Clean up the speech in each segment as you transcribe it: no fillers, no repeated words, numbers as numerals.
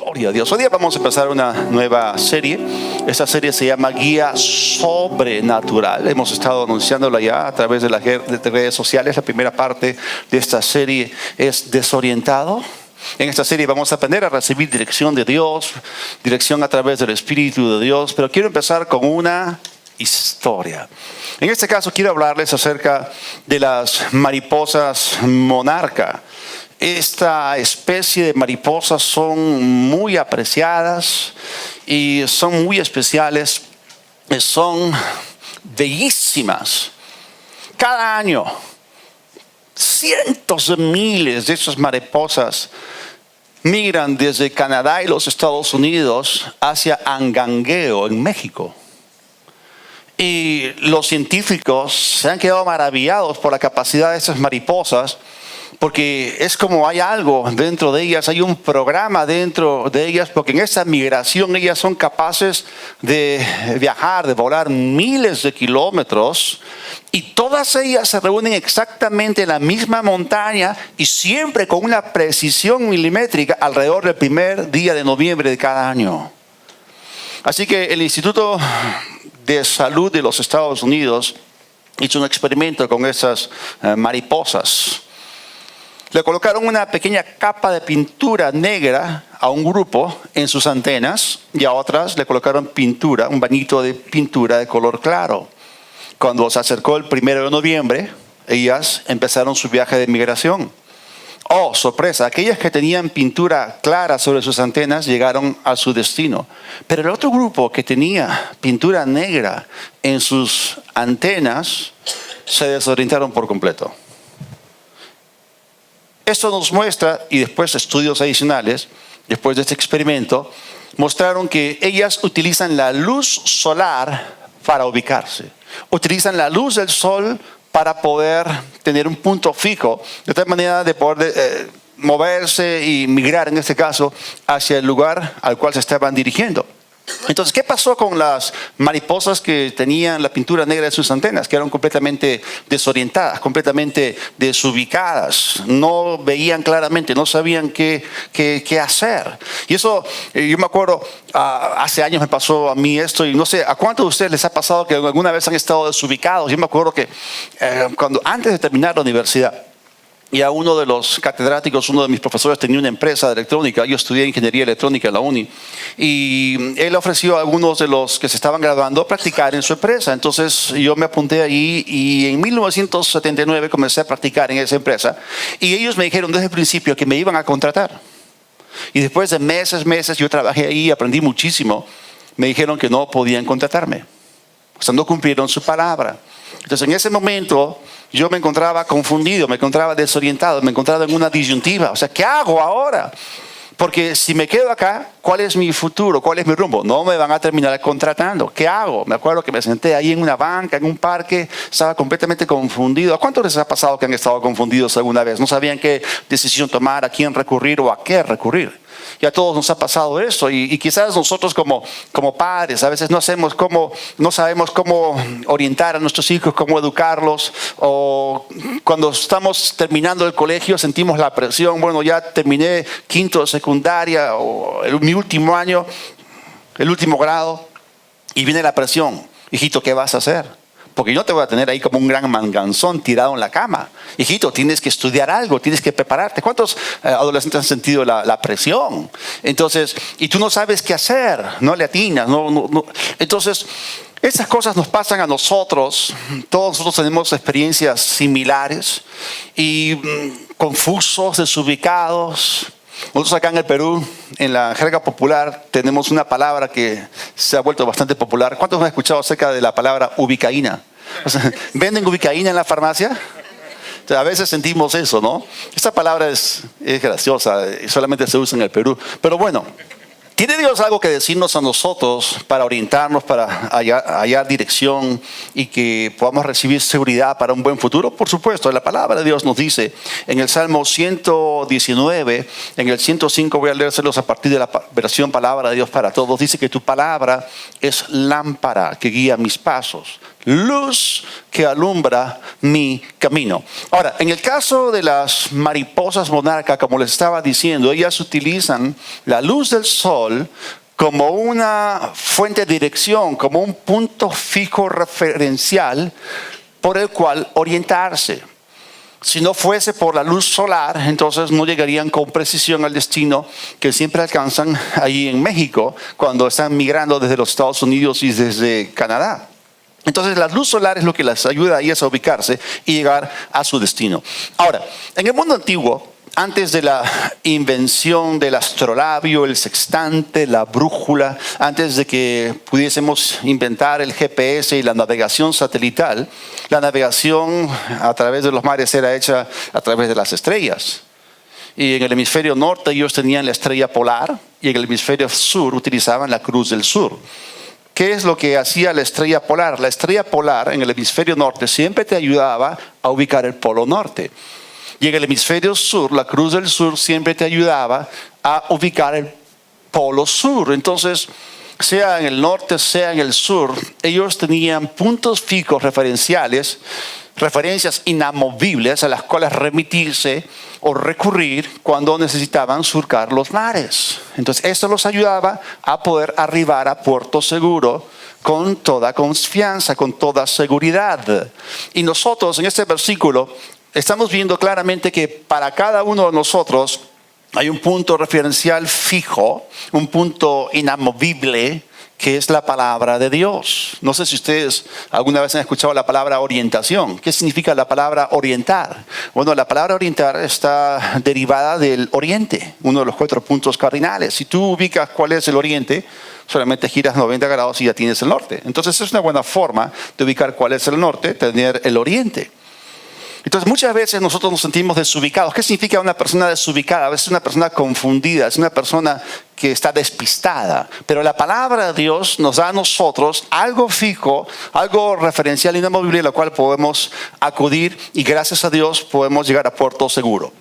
Gloria a Dios. Hoy día vamos a empezar una nueva serie. Esta serie se llama Guía Sobrenatural. Hemos estado anunciándola ya a través de las redes sociales. La primera parte de esta serie es Desorientado. En esta serie vamos a aprender a recibir dirección de Dios, dirección a través del Espíritu de Dios. Pero quiero empezar con una historia. En este caso quiero hablarles acerca de las mariposas monarca. Esta especie de mariposas son muy apreciadas y son muy especiales, son bellísimas. Cada año, cientos de miles de esas mariposas migran desde Canadá y los Estados Unidos hacia Angangueo, en México. Y los científicos se han quedado maravillados por la capacidad de estas mariposas, porque es como hay algo dentro de ellas, hay un programa dentro de ellas, porque en esa migración ellas son capaces de viajar, de volar miles de kilómetros, y todas ellas se reúnen exactamente en la misma montaña y siempre con una precisión milimétrica alrededor del primer día de noviembre de cada año. Así que el Instituto de Salud de los Estados Unidos hizo un experimento con esas mariposas. Le colocaron una pequeña capa de pintura negra a un grupo en sus antenas y a otras le colocaron pintura, un bañito de pintura de color claro. Cuando se acercó el 1 de noviembre, ellas empezaron su viaje de migración. Oh, sorpresa, aquellas que tenían pintura clara sobre sus antenas llegaron a su destino. Pero el otro grupo que tenía pintura negra en sus antenas se desorientaron por completo. Esto nos muestra, y después estudios adicionales, después de este experimento, mostraron que ellas utilizan la luz solar para ubicarse. Utilizan la luz del sol para poder tener un punto fijo, de tal manera de poder moverse y migrar, en este caso, hacia el lugar al cual se estaban dirigiendo. Entonces, ¿qué pasó con las mariposas que tenían la pintura negra en sus antenas? Quedaron completamente desorientadas, completamente desubicadas. No veían claramente, no sabían qué hacer. Y eso, yo me acuerdo, hace años me pasó a mí esto, y no sé, ¿a cuántos de ustedes les ha pasado que alguna vez han estado desubicados? Yo me acuerdo que antes de terminar la universidad, y a uno de los catedráticos, uno de mis profesores tenía una empresa de electrónica. Yo estudié ingeniería electrónica en la uni. Y él ofreció a algunos de los que se estaban graduando a practicar en su empresa. Entonces yo me apunté ahí y en 1979 comencé a practicar en esa empresa. Y ellos me dijeron desde el principio que me iban a contratar. Y después de meses, yo trabajé ahí, aprendí muchísimo. Me dijeron que no podían contratarme. O sea, no cumplieron su palabra. Entonces en ese momento yo me encontraba confundido, me encontraba desorientado, me encontraba en una disyuntiva. O sea, ¿qué hago ahora? Porque si me quedo acá, ¿cuál es mi futuro? ¿Cuál es mi rumbo? No me van a terminar contratando. ¿Qué hago? Me acuerdo que me senté ahí en una banca, en un parque, estaba completamente confundido. ¿A cuántos les ha pasado que han estado confundidos alguna vez? No sabían qué decisión tomar, a quién recurrir o a qué recurrir. Y a todos nos ha pasado eso, y quizás nosotros como padres a veces no sabemos cómo orientar a nuestros hijos, cómo educarlos, o cuando estamos terminando el colegio sentimos la presión. Bueno, ya terminé quinto de secundaria o mi último año, el último grado, y viene la presión. Hijito, ¿qué vas a hacer? Porque yo no te voy a tener ahí como un gran manganzón tirado en la cama. Hijito, tienes que estudiar algo, tienes que prepararte. ¿Cuántos adolescentes han sentido la presión? Entonces, y tú no sabes qué hacer, no le atinas. No. Entonces, esas cosas nos pasan a nosotros. Todos nosotros tenemos experiencias similares y confusos, desubicados. Nosotros acá en el Perú, en la jerga popular, tenemos una palabra que se ha vuelto bastante popular. ¿Cuántos han escuchado acerca de la palabra ubicaína? O sea, ¿venden ubicaína en la farmacia? O sea, a veces sentimos eso, ¿no? Esta palabra es graciosa y solamente se usa en el Perú. Pero bueno, ¿tiene Dios algo que decirnos a nosotros para orientarnos, para hallar dirección y que podamos recibir seguridad para un buen futuro? Por supuesto, la palabra de Dios nos dice en el Salmo 119, en el 105, voy a leérselos a partir de la versión Palabra de Dios para Todos. Dice que tu palabra es lámpara que guía mis pasos, luz que alumbra mi camino. Ahora, en el caso de las mariposas monarca, como les estaba diciendo, ellas utilizan la luz del sol como una fuente de dirección, como un punto fijo referencial por el cual orientarse. Si no fuese por la luz solar, entonces no llegarían con precisión al destino que siempre alcanzan ahí en México cuando están migrando desde los Estados Unidos y desde Canadá. Entonces la luz solar es lo que les ayuda a ellas a ubicarse y llegar a su destino. Ahora, en el mundo antiguo, antes de la invención del astrolabio, el sextante, la brújula, antes de que pudiésemos inventar el GPS y la navegación satelital, la navegación a través de los mares era hecha a través de las estrellas. Y en el hemisferio norte ellos tenían la estrella polar y en el hemisferio sur utilizaban la cruz del sur. ¿Qué es lo que hacía la estrella polar? La estrella polar en el hemisferio norte siempre te ayudaba a ubicar el polo norte. Y en el hemisferio sur, la cruz del sur siempre te ayudaba a ubicar el polo sur. Entonces, sea en el norte, sea en el sur, ellos tenían puntos fijos referenciales, referencias inamovibles a las cuales remitirse o recurrir cuando necesitaban surcar los mares. Entonces, esto los ayudaba a poder arribar a puerto seguro con toda confianza, con toda seguridad. Y nosotros en este versículo estamos viendo claramente que para cada uno de nosotros hay un punto referencial fijo, un punto inamovible, que es la palabra de Dios. No sé si ustedes alguna vez han escuchado la palabra orientación. ¿Qué significa la palabra orientar? Bueno, la palabra orientar está derivada del oriente, uno de los 4 puntos cardinales. Si tú ubicas cuál es el oriente, solamente giras 90 grados y ya tienes el norte. Entonces es una buena forma de ubicar cuál es el norte, tener el oriente. Entonces muchas veces nosotros nos sentimos desubicados. ¿Qué significa una persona desubicada? A veces es una persona confundida, es una persona que está despistada. Pero la palabra de Dios nos da a nosotros algo fijo, algo referencial inamovible, a lo cual podemos acudir y gracias a Dios podemos llegar a puerto seguro.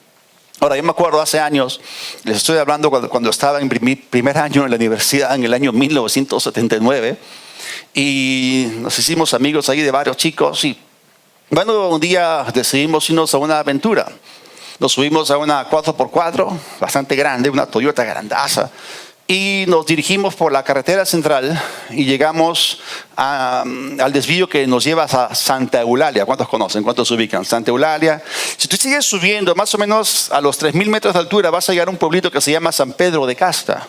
Ahora, yo me acuerdo hace años, les estoy hablando cuando estaba en mi primer año en la universidad, en el año 1979, y nos hicimos amigos ahí de varios chicos y bueno, un día decidimos irnos a una aventura. Nos subimos a una 4x4, bastante grande, una Toyota grandaza, y nos dirigimos por la carretera central y llegamos al desvío que nos lleva a Santa Eulalia. ¿Cuántos conocen? ¿Cuántos se ubican? Santa Eulalia. Si tú sigues subiendo más o menos a los 3,000 metros de altura, vas a llegar a un pueblito que se llama San Pedro de Casta.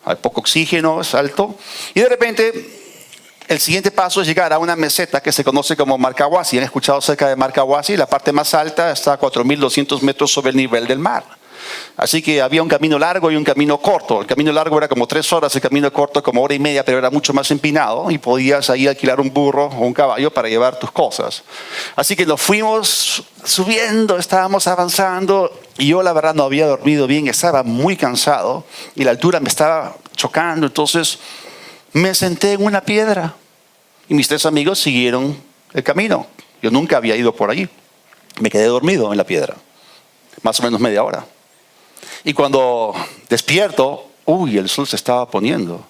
Hay poco oxígeno, es alto, y de repente el siguiente paso es llegar a una meseta que se conoce como Marcahuasi. ¿Han escuchado acerca de Marcahuasi? La parte más alta está a 4,200 metros sobre el nivel del mar. Así que había un camino largo y un camino corto. El camino largo era como 3 horas, el camino corto como 1 hora y media, pero era mucho más empinado y podías ahí alquilar un burro o un caballo para llevar tus cosas. Así que nos fuimos subiendo, estábamos avanzando y yo la verdad no había dormido bien, estaba muy cansado y la altura me estaba chocando. Entonces me senté en una piedra y mis 3 amigos siguieron el camino. Yo nunca había ido por allí. Me quedé dormido en la piedra, más o menos media hora. Y cuando despierto, el sol se estaba poniendo.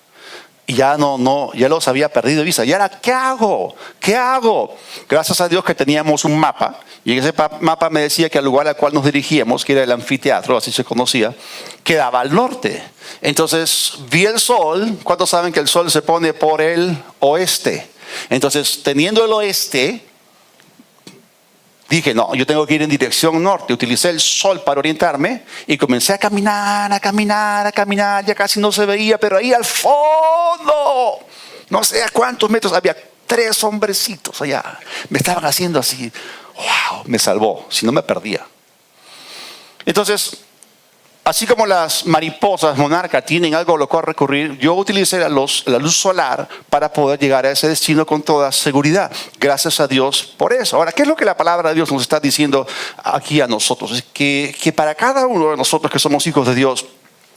Y ya ya los había perdido de vista. ¿Y ahora qué hago? ¿Qué hago? Gracias a Dios que teníamos un mapa. Y en ese mapa me decía que el lugar al cual nos dirigíamos, que era el anfiteatro, así se conocía, quedaba al norte. Entonces vi el sol. ¿Cuántos saben que el sol se pone por el oeste? Entonces, teniendo el oeste, dije, no, yo tengo que ir en dirección norte. Utilicé el sol para orientarme y comencé a caminar, a caminar, a caminar. Ya casi no se veía, pero ahí al fondo, no sé a cuántos metros, había 3 hombrecitos allá. Me estaban haciendo así. ¡Wow! Me salvó, si no me perdía. Entonces, así como las mariposas monarca tienen algo a lo cual recurrir, yo utilicé la luz solar para poder llegar a ese destino con toda seguridad. Gracias a Dios por eso. Ahora, ¿qué es lo que la palabra de Dios nos está diciendo aquí a nosotros? Es que para cada uno de nosotros que somos hijos de Dios,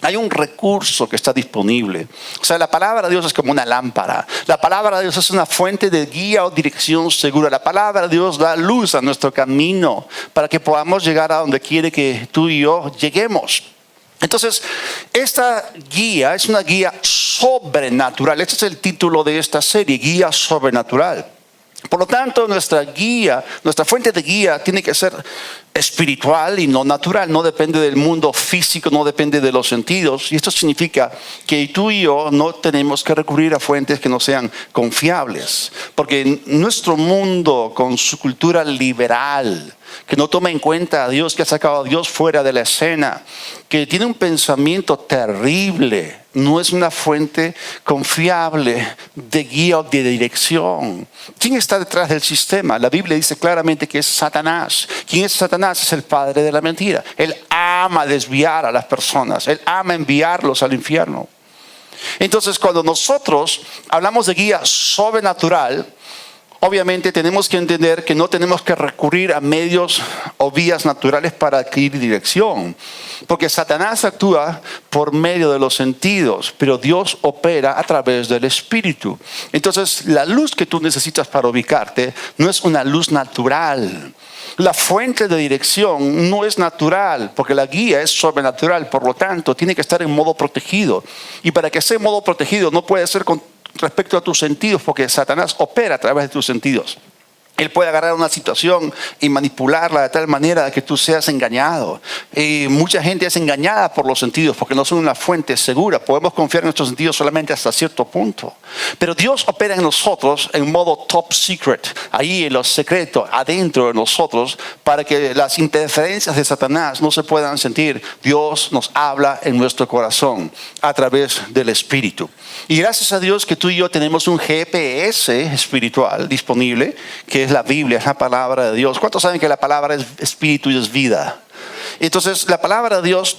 hay un recurso que está disponible. O sea, la palabra de Dios es como una lámpara. La palabra de Dios es una fuente de guía o dirección segura. La palabra de Dios da luz a nuestro camino para que podamos llegar a donde quiere que tú y yo lleguemos. Entonces, esta guía es una guía sobrenatural. Este es el título de esta serie, Guía Sobrenatural. Por lo tanto, nuestra guía, nuestra fuente de guía tiene que ser espiritual y no natural. No depende del mundo físico, no depende de los sentidos. Y esto significa que tú y yo no tenemos que recurrir a fuentes que no sean confiables. Porque nuestro mundo, con su cultura liberal, que no toma en cuenta a Dios, que ha sacado a Dios fuera de la escena, que tiene un pensamiento terrible, no es una fuente confiable de guía o de dirección. ¿Quién está detrás del sistema? La Biblia dice claramente que es Satanás. ¿Quién es Satanás? Es el padre de la mentira. Él ama desviar a las personas. Él ama enviarlos al infierno. Entonces, cuando nosotros hablamos de guía sobrenatural, obviamente tenemos que entender que no tenemos que recurrir a medios o vías naturales para adquirir dirección. Porque Satanás actúa por medio de los sentidos, pero Dios opera a través del Espíritu. Entonces, la luz que tú necesitas para ubicarte no es una luz natural. La fuente de dirección no es natural, porque la guía es sobrenatural. Por lo tanto, tiene que estar en modo protegido. Y para que sea en modo protegido, no puede ser con respecto a tus sentidos, porque Satanás opera a través de tus sentidos. Él puede agarrar una situación y manipularla de tal manera que tú seas engañado. Y mucha gente es engañada por los sentidos porque no son una fuente segura. Podemos confiar en nuestros sentidos solamente hasta cierto punto. Pero Dios opera en nosotros en modo top secret, ahí en lo secreto, adentro de nosotros, para que las interferencias de Satanás no se puedan sentir. Dios nos habla en nuestro corazón a través del Espíritu. Y gracias a Dios que tú y yo tenemos un GPS espiritual disponible, que es la Biblia, es la palabra de Dios. ¿Cuántos saben que la palabra es espíritu y es vida? Entonces, la palabra de Dios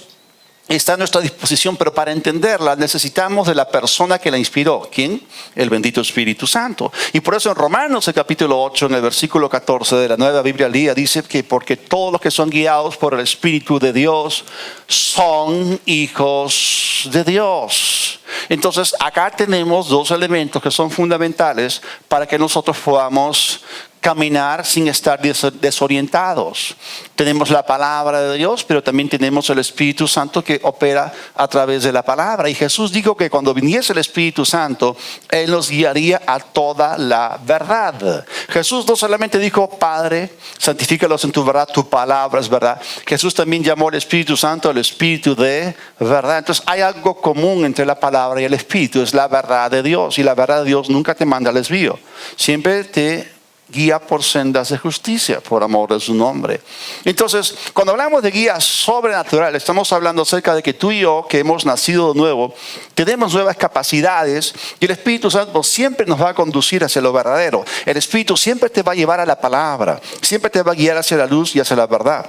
está a nuestra disposición, pero para entenderla necesitamos de la persona que la inspiró. ¿Quién? El bendito Espíritu Santo. Y por eso en Romanos, el capítulo 8, en el versículo 14 de la Nueva Biblia al Día, dice que porque todos los que son guiados por el Espíritu de Dios son hijos de Dios. Entonces, acá tenemos dos elementos que son fundamentales para que nosotros podamos caminar sin estar desorientados. Tenemos la palabra de Dios, pero también tenemos el Espíritu Santo que opera a través de la palabra. Y Jesús dijo que cuando viniese el Espíritu Santo, Él nos guiaría a toda la verdad. Jesús no solamente dijo, Padre, santifícalos en tu verdad, tu palabra es verdad. Jesús también llamó al Espíritu Santo el Espíritu de verdad. Entonces hay algo común entre la palabra y el Espíritu, es la verdad de Dios. Y la verdad de Dios nunca te manda al desvío. Siempre te guía por sendas de justicia, por amor de su nombre. Entonces, cuando hablamos de guía sobrenatural, estamos hablando acerca de que tú y yo, que hemos nacido de nuevo, tenemos nuevas capacidades y el Espíritu Santo siempre nos va a conducir hacia lo verdadero. El Espíritu siempre te va a llevar a la palabra, siempre te va a guiar hacia la luz y hacia la verdad.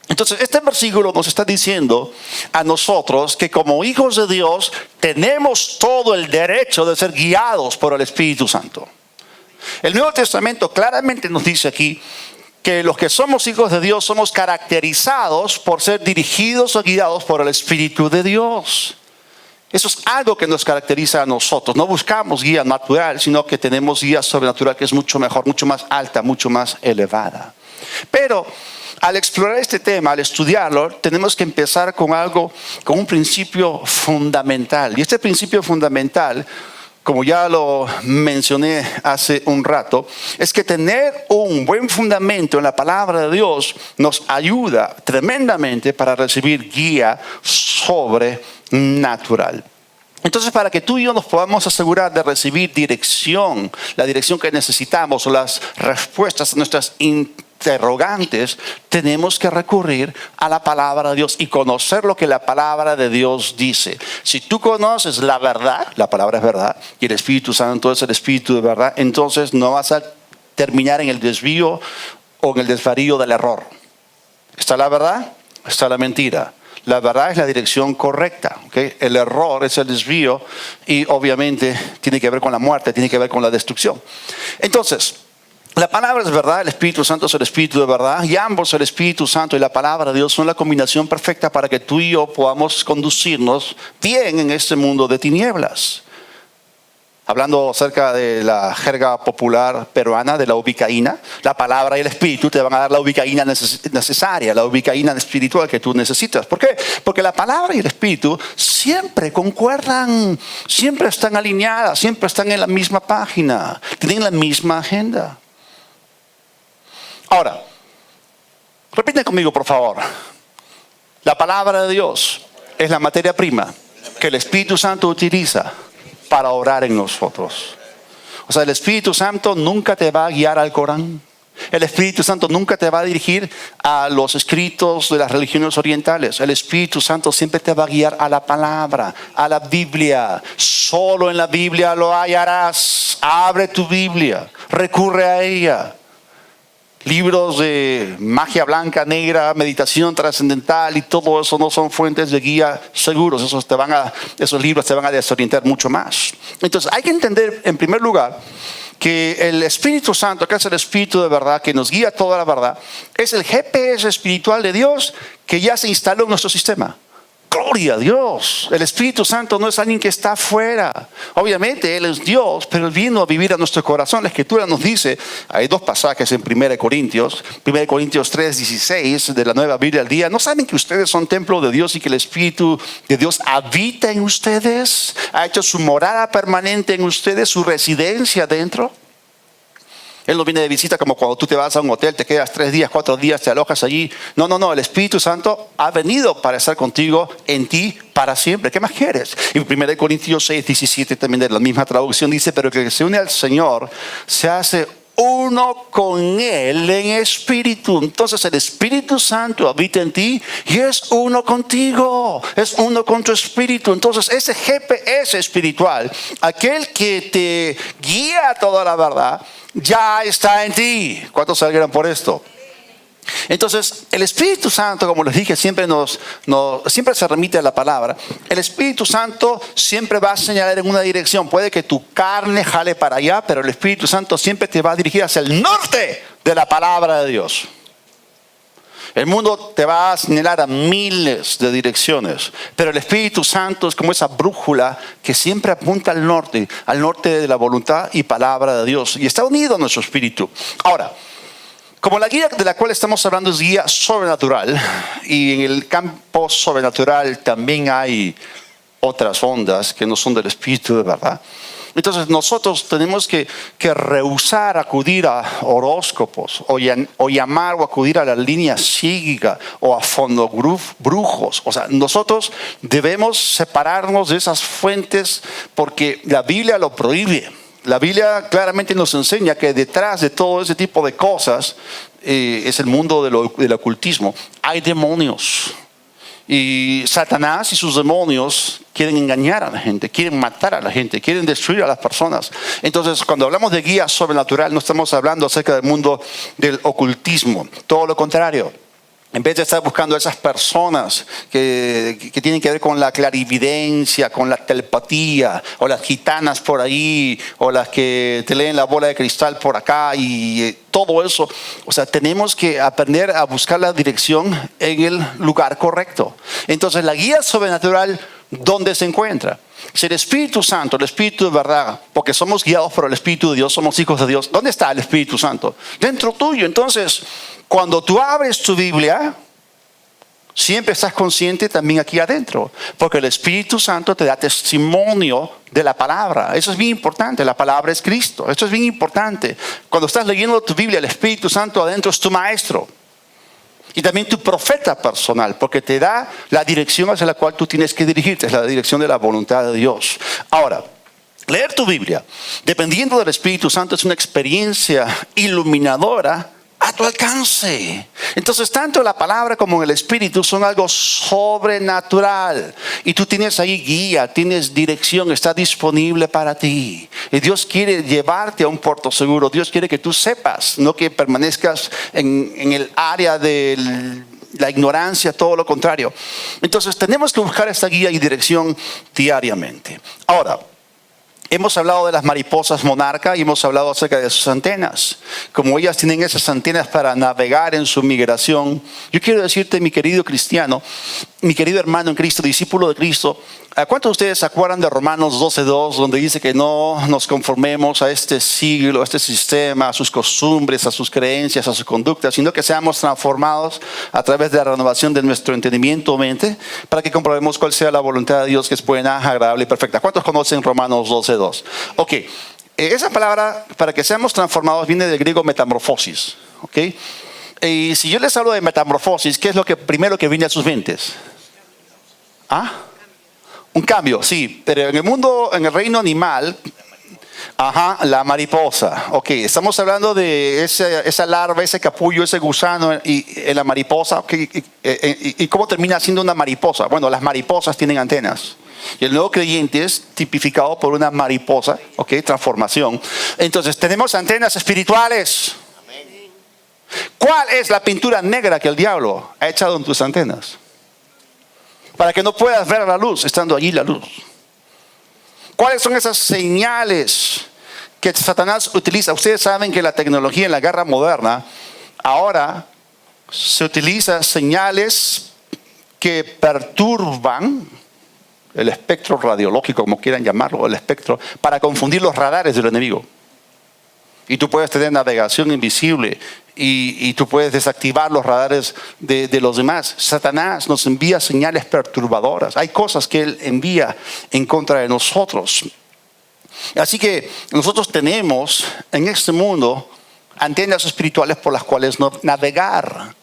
Entonces, este versículo nos está diciendo a nosotros que como hijos de Dios tenemos todo el derecho de ser guiados por el Espíritu Santo. El Nuevo Testamento claramente nos dice aquí que los que somos hijos de Dios somos caracterizados por ser dirigidos o guiados por el Espíritu de Dios. Eso es algo que nos caracteriza a nosotros. No buscamos guía natural, sino que tenemos guía sobrenatural que es mucho mejor, mucho más alta, mucho más elevada. Pero al explorar este tema, al estudiarlo, tenemos que empezar con algo, con un principio fundamental. Y este principio fundamental, como ya lo mencioné hace un rato, es que tener un buen fundamento en la palabra de Dios nos ayuda tremendamente para recibir guía sobrenatural. Entonces, para que tú y yo nos podamos asegurar de recibir dirección, la dirección que necesitamos o las respuestas a nuestras interrogantes, tenemos que recurrir a la palabra de Dios y conocer lo que la palabra de Dios dice. Si tú conoces la verdad, la palabra es verdad, y el Espíritu Santo es el Espíritu de verdad, entonces no vas a terminar en el desvío o en el desvarío del error. ¿Está la verdad? Está la mentira. La verdad es la dirección correcta, ¿okay? El error es el desvío y obviamente tiene que ver con la muerte, tiene que ver con la destrucción. Entonces, la palabra es verdad, el Espíritu Santo es el Espíritu de verdad, y ambos, el Espíritu Santo y la palabra de Dios, son la combinación perfecta para que tú y yo podamos conducirnos bien en este mundo de tinieblas. Hablando acerca de la jerga popular peruana, de la ubicaína, la palabra y el espíritu te van a dar la ubicaína necesaria, la ubicaína espiritual que tú necesitas. ¿Por qué? Porque la palabra y el espíritu siempre concuerdan, siempre están alineadas, siempre están en la misma página, tienen la misma agenda. Ahora, repite conmigo, por favor. La palabra de Dios es la materia prima que el Espíritu Santo utiliza para orar en nosotros. O sea, el Espíritu Santo nunca te va a guiar al Corán. El Espíritu Santo nunca te va a dirigir a los escritos de las religiones orientales. El Espíritu Santo siempre te va a guiar a la palabra, a la Biblia. Solo en la Biblia lo hallarás. Abre tu Biblia, recurre a ella. Libros de magia blanca, negra, meditación trascendental y todo eso no son fuentes de guía seguros. Esos libros te van a desorientar mucho más. Entonces hay que entender en primer lugar que el Espíritu Santo, que es el Espíritu de verdad, que nos guía toda la verdad, es el GPS espiritual de Dios que ya se instaló en nuestro sistema. Gloria a Dios. El Espíritu Santo no es alguien que está afuera. Obviamente Él es Dios, pero Él vino a vivir a nuestro corazón. La Escritura nos dice, hay dos pasajes en 1 Corintios 3:16 de la Nueva Biblia al Día. ¿No saben que ustedes son templo de Dios y que el Espíritu de Dios habita en ustedes? Ha hecho su morada permanente en ustedes, su residencia dentro. Él no viene de visita como cuando tú te vas a un hotel, te quedas 3 días, 4 días, te alojas allí. No, el Espíritu Santo ha venido para estar contigo, en ti, para siempre. ¿Qué más quieres? Y 1 Corintios 6:17 también de la misma traducción dice, pero que se une al Señor se hace uno con Él en espíritu. Entonces el Espíritu Santo habita en ti y es uno contigo, es uno con tu espíritu. Entonces ese GPS espiritual, aquel que te guía a toda la verdad, ya está en ti. ¿Cuántos salieron por esto? Entonces, el Espíritu Santo, como les dije, siempre siempre se remite a la palabra. El Espíritu Santo siempre va a señalar en una dirección. Puede que tu carne jale para allá, pero el Espíritu Santo siempre te va a dirigir hacia el norte de la palabra de Dios. El mundo te va a señalar a miles de direcciones, pero el Espíritu Santo es como esa brújula que siempre apunta al norte de la voluntad y palabra de Dios. Y está unido a nuestro espíritu. Ahora, como la guía de la cual estamos hablando es guía sobrenatural, y en el campo sobrenatural también hay otras ondas que no son del Espíritu de verdad. Entonces nosotros tenemos que rehusar acudir a horóscopos o llamar o acudir a la línea psíquica o a fondobrujos. O sea, nosotros debemos separarnos de esas fuentes porque la Biblia lo prohíbe. La Biblia claramente nos enseña que detrás de todo ese tipo de cosas es el mundo del ocultismo. Hay demonios. Y Satanás y sus demonios quieren engañar a la gente, quieren matar a la gente, quieren destruir a las personas. Entonces, cuando hablamos de guía sobrenatural, no estamos hablando acerca del mundo del ocultismo. Todo lo contrario. En vez de estar buscando a esas personas que tienen que ver con la clarividencia, con la telepatía, o las gitanas por ahí, o las que te leen la bola de cristal por acá y todo eso. O sea, tenemos que aprender a buscar la dirección en el lugar correcto. Entonces, la guía sobrenatural, ¿dónde se encuentra? Si el Espíritu Santo, el Espíritu de verdad, porque somos guiados por el Espíritu de Dios, somos hijos de Dios. ¿Dónde está el Espíritu Santo? Dentro tuyo. Entonces, cuando tú abres tu Biblia, siempre estás consciente también aquí adentro, porque el Espíritu Santo te da testimonio de la palabra. Eso es bien importante. La palabra es Cristo. Esto es bien importante. Cuando estás leyendo tu Biblia, el Espíritu Santo adentro es tu maestro. Y también tu profeta personal, porque te da la dirección hacia la cual tú tienes que dirigirte, es la dirección de la voluntad de Dios. Ahora, leer tu Biblia, dependiendo del Espíritu Santo, es una experiencia iluminadora a tu alcance. Entonces, tanto la palabra como el Espíritu son algo sobrenatural. Y tú tienes ahí guía, tienes dirección, está disponible para ti. Y Dios quiere llevarte a un puerto seguro. Dios quiere que tú sepas, no que permanezcas en el área de la ignorancia, todo lo contrario. Entonces, tenemos que buscar esta guía y dirección diariamente. Ahora, Hemos hablado de las mariposas monarca y hemos hablado acerca de sus antenas. Como ellas tienen esas antenas para navegar en su migración, yo quiero decirte, mi querido cristiano, mi querido hermano en Cristo, discípulo de Cristo, ¿a cuántos de ustedes se acuerdan de Romanos 12:2, donde dice que no nos conformemos a este siglo, a este sistema, a sus costumbres, a sus creencias, a sus conductas, sino que seamos transformados a través de la renovación de nuestro entendimiento o mente, para que comprobemos cuál sea la voluntad de Dios, que es buena, agradable y perfecta? ¿Cuántos conocen Romanos 12:2? Ok, esa palabra, para que seamos transformados, viene del griego metamorfosis. Ok, y si yo les hablo de metamorfosis, ¿qué es lo primero que viene a sus mentes? ¿Ah? Un cambio, sí, pero en el mundo, en el reino animal, la mariposa. Ok, estamos hablando de esa larva, ese capullo, ese gusano y la mariposa. Okay, y cómo termina siendo una mariposa. Bueno, las mariposas tienen antenas. Y el nuevo creyente es tipificado por una mariposa, ok, transformación. Entonces, tenemos antenas espirituales. ¿Cuál es la pintura negra que el diablo ha echado en tus antenas? Para que no puedas ver la luz, estando allí la luz. ¿Cuáles son esas señales que Satanás utiliza? Ustedes saben que la tecnología en la guerra moderna, ahora se utiliza señales que perturban el espectro radiológico, como quieran llamarlo, el espectro, para confundir los radares del enemigo. Y tú puedes tener navegación invisible y tú puedes desactivar los radares de los demás. Satanás nos envía señales perturbadoras. Hay cosas que él envía en contra de nosotros. Así que nosotros tenemos en este mundo antenas espirituales por las cuales navegar.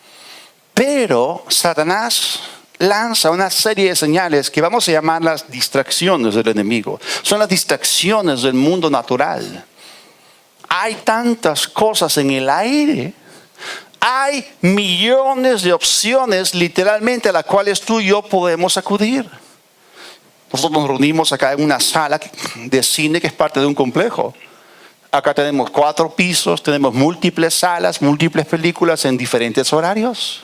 Pero Satanás lanza una serie de señales que vamos a llamar las distracciones del enemigo. Son las distracciones del mundo natural. Hay tantas cosas en el aire. Hay millones de opciones literalmente a las cuales tú y yo podemos acudir. Nosotros nos reunimos acá en una sala de cine que es parte de un complejo. Acá tenemos 4 pisos, tenemos múltiples salas, múltiples películas en diferentes horarios.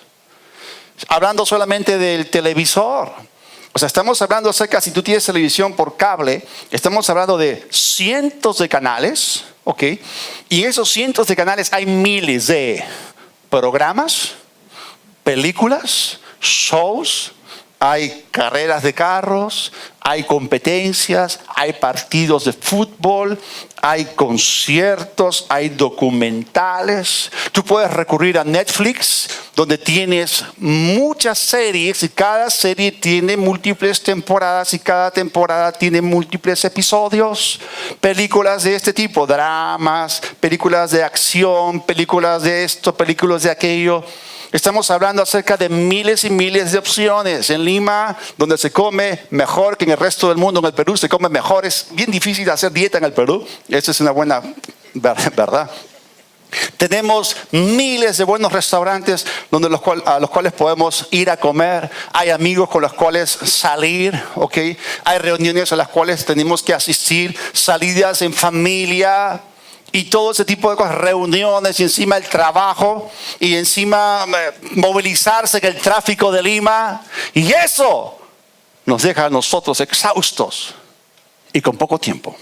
Hablando solamente del televisor. O sea, estamos hablando acerca, si tú tienes televisión por cable, estamos hablando de cientos de canales, ¿ok? Y en esos cientos de canales hay miles de programas, películas, shows, hay carreras de carros, hay competencias, hay partidos de fútbol, hay conciertos, hay documentales. Tú puedes recurrir a Netflix, donde tienes muchas series y cada serie tiene múltiples temporadas y cada temporada tiene múltiples episodios. Películas de este tipo, dramas, películas de acción, películas de esto, películas de aquello. Estamos hablando acerca de miles y miles de opciones. En Lima, donde se come mejor que en el resto del mundo, en el Perú se come mejor. Es bien difícil hacer dieta en el Perú. Esa es una buena verdad. Tenemos miles de buenos restaurantes a los cuales podemos ir a comer. Hay amigos con los cuales salir, ¿ok? Hay reuniones a las cuales tenemos que asistir, salidas en familia y todo ese tipo de cosas, reuniones y encima el trabajo y encima movilizarse en el tráfico de Lima. Y eso nos deja a nosotros exhaustos y con poco tiempo.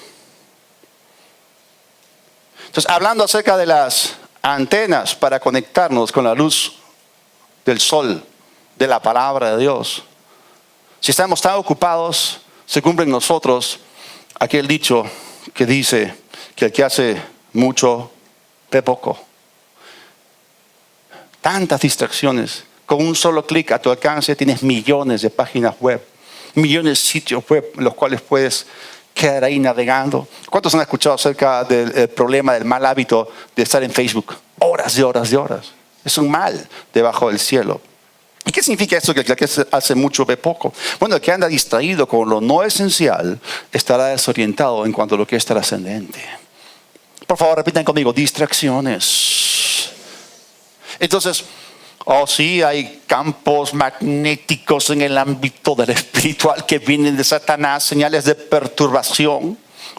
Entonces, hablando acerca de las antenas para conectarnos con la luz del sol, de la palabra de Dios, si estamos tan ocupados, se cumple en nosotros aquel dicho que dice que el que hace mucho ve poco. Tantas distracciones. Con un solo clic a tu alcance tienes millones de páginas web, millones de sitios web en los cuales puedes quedar ahí navegando. ¿Cuántos han escuchado acerca del problema del mal hábito de estar en Facebook? Horas y horas y horas. Es un mal debajo del cielo. ¿Y qué significa esto que el que hace mucho ve poco? Bueno, el que anda distraído con lo no esencial estará desorientado en cuanto a lo que es trascendente. Por favor, repitan conmigo, distracciones. Entonces, sí, hay campos magnéticos en el ámbito del espiritual que vienen de Satanás, señales de perturbación